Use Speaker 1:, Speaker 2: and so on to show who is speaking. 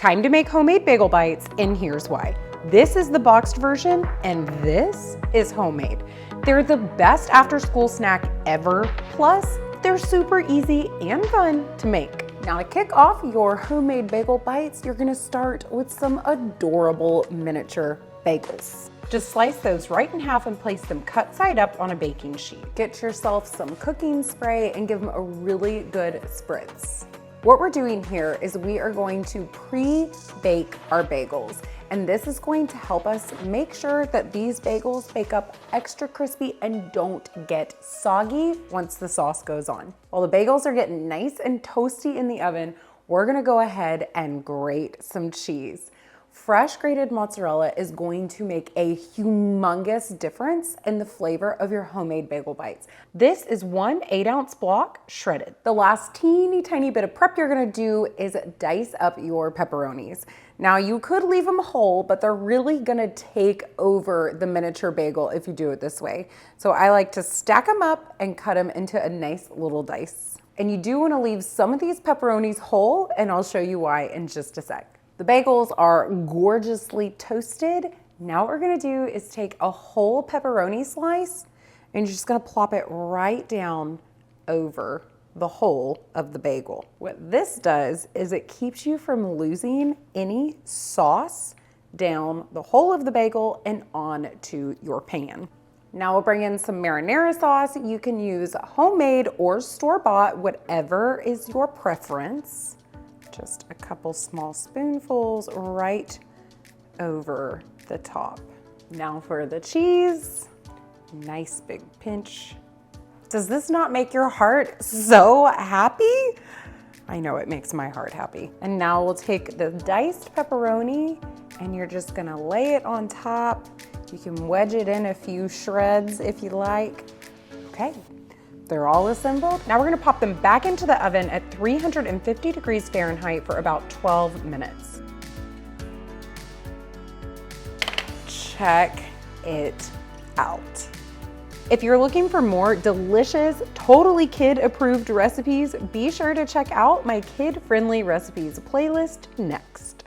Speaker 1: Time to make homemade bagel bites, and here's why. This is the boxed version, and this is homemade. They're the best after-school snack ever, plus they're super easy and fun to make. Now to kick off your homemade bagel bites, you're gonna start with some adorable miniature bagels. Just slice those right in half and place them cut side up on a baking sheet. Get yourself some cooking spray and give them a really good spritz. What we're doing here is we are going to pre-bake our bagels, and this is going to help us make sure that these bagels bake up extra crispy and don't get soggy once the sauce goes on. While the bagels are getting nice and toasty in the oven, we're gonna go ahead and grate some cheese. Fresh grated mozzarella is going to make a humongous difference in the flavor of your homemade bagel bites. This is 1 8-ounce block shredded. The last teeny tiny bit of prep you're gonna do is dice up your pepperonis. Now you could leave them whole, but they're really gonna take over the miniature bagel if you do it this way. So I like to stack them up and cut them into a nice little dice. And you do wanna leave some of these pepperonis whole, and I'll show you why in just a sec. The bagels are gorgeously toasted. Now what we're gonna do is take a whole pepperoni slice and you're just gonna plop it right down over the whole of the bagel. What this does is it keeps you from losing any sauce down the whole of the bagel and onto your pan. Now we'll bring in some marinara sauce. You can use homemade or store-bought, whatever is your preference. Just a couple small spoonfuls right over the top. Now for the cheese, nice big pinch. Does this not make your heart so happy? I know it makes my heart happy. And now we'll take the diced pepperoni and you're just gonna lay it on top. You can wedge it in a few shreds if you like. Okay. They're all assembled. Now we're gonna pop them back into the oven at 350 degrees Fahrenheit for about 12 minutes. Check it out. If you're looking for more delicious, totally kid-approved recipes, be sure to check out my kid-friendly recipes playlist next.